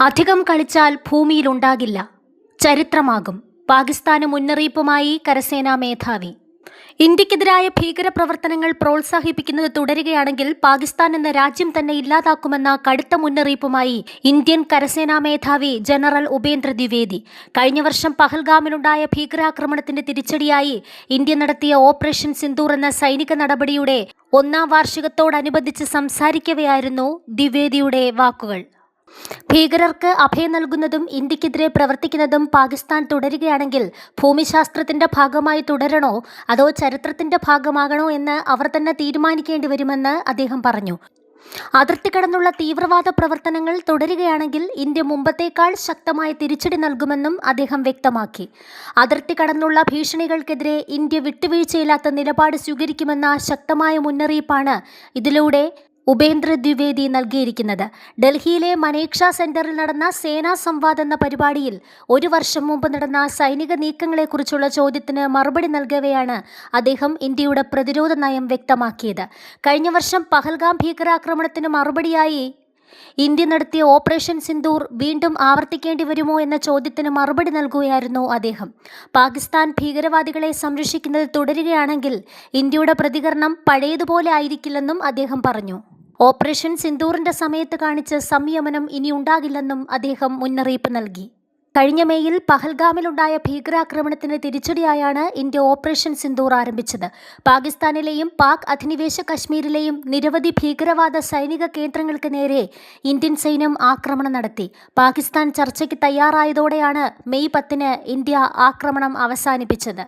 അധികം കളിച്ചാൽ ഭൂമിയിലുണ്ടാകില്ല, ചരിത്രമാകും. പാകിസ്ഥാന് മുന്നറിയിപ്പുമായി കരസേനാ മേധാവി. ഇന്ത്യക്കെതിരായ ഭീകരപ്രവർത്തനങ്ങൾ പ്രോത്സാഹിപ്പിക്കുന്നത് തുടരുകയാണെങ്കിൽ പാകിസ്ഥാൻ എന്ന രാജ്യം തന്നെ ഇല്ലാതാക്കുമെന്ന കടുത്ത മുന്നറിയിപ്പുമായി ഇന്ത്യൻ കരസേനാ മേധാവി ജനറൽ ഉപേന്ദ്ര ദ്വിവേദി. കഴിഞ്ഞ വർഷം പഹൽഗാമിലുണ്ടായ ഭീകരാക്രമണത്തിന്റെ തിരിച്ചടിയായി ഇന്ത്യ നടത്തിയ ഓപ്പറേഷൻ സിന്ദൂർ എന്ന സൈനിക നടപടിയുടെ 1-ാം വാർഷികത്തോടനുബന്ധിച്ച് സംസാരിക്കവെയായിരുന്നു ദ്വിവേദിയുടെ വാക്കുകൾ. ഭീകരർക്ക് അഭയം നൽകുന്നതും ഇന്ത്യക്കെതിരെ പ്രവർത്തിക്കുന്നതും പാകിസ്ഥാൻ തുടരുകയാണെങ്കിൽ ഭൂമിശാസ്ത്രത്തിന്റെ ഭാഗമായി തുടരണോ അതോ ചരിത്രത്തിന്റെ ഭാഗമാകണോ എന്ന് അവർ തന്നെ തീരുമാനിക്കേണ്ടി വരുമെന്ന് അദ്ദേഹം പറഞ്ഞു. അതിർത്തി കടന്നുള്ള തീവ്രവാദ പ്രവർത്തനങ്ങൾ തുടരുകയാണെങ്കിൽ ഇന്ത്യ മുമ്പത്തേക്കാൾ ശക്തമായ തിരിച്ചടി നൽകുമെന്നും അദ്ദേഹം വ്യക്തമാക്കി. അതിർത്തി കടന്നുള്ള ഭീഷണികൾക്കെതിരെ ഇന്ത്യ വിട്ടുവീഴ്ചയില്ലാത്ത നിലപാട് സ്വീകരിക്കുമെന്ന ശക്തമായ മുന്നറിയിപ്പാണ് ഇതിലൂടെ ഉപേന്ദ്ര ദ്വിവേദി നൽകിയിരിക്കുന്നത്. ഡൽഹിയിലെ മനേക്ഷാ സെന്ററിൽ നടന്ന സേനാ സംവാദ് എന്ന പരിപാടിയിൽ 1 വർഷം മുമ്പ് നടന്ന സൈനിക നീക്കങ്ങളെക്കുറിച്ചുള്ള ചോദ്യത്തിന് മറുപടി നൽകവെയാണ് അദ്ദേഹം ഇന്ത്യയുടെ പ്രതിരോധ നയം വ്യക്തമാക്കിയത്. കഴിഞ്ഞ വർഷം പഹൽഗാം ഭീകരാക്രമണത്തിന് മറുപടിയായി ഇന്ത്യ നടത്തിയ ഓപ്പറേഷൻ സിന്ദൂർ വീണ്ടും ആവർത്തിക്കേണ്ടി വരുമോ എന്ന ചോദ്യത്തിന് മറുപടി നൽകുകയായിരുന്നു അദ്ദേഹം. പാകിസ്ഥാൻ ഭീകരവാദികളെ സംരക്ഷിക്കുന്നത് തുടരുകയാണെങ്കിൽ ഇന്ത്യയുടെ പ്രതികരണം പഴയതുപോലെ ആയിരിക്കില്ലെന്നും അദ്ദേഹം പറഞ്ഞു. ഓപ്പറേഷൻ സിന്ദൂറിന്റെ സമയത്ത് കാണിച്ച സംയമനം ഇനി ഉണ്ടാകില്ലെന്നും അദ്ദേഹം മുന്നറിയിപ്പ് നൽകി. കഴിഞ്ഞ മെയ്യിൽ പഹൽഗാമിലുണ്ടായ ഭീകരാക്രമണത്തിന് തിരിച്ചടിയായാണ് ഇന്ത്യ ഓപ്പറേഷൻ സിന്ദൂർ ആരംഭിച്ചത്. പാകിസ്ഥാനിലെയും പാക് അധിനിവേശ കശ്മീരിലെയും നിരവധി ഭീകരവാദ സൈനിക കേന്ദ്രങ്ങൾക്ക് നേരെ ഇന്ത്യൻ സൈന്യം ആക്രമണം നടത്തി. പാകിസ്ഥാൻ ചർച്ചയ്ക്ക് തയ്യാറായതോടെയാണ് മെയ് 10-ന് ഇന്ത്യ ആക്രമണം അവസാനിപ്പിച്ചത്.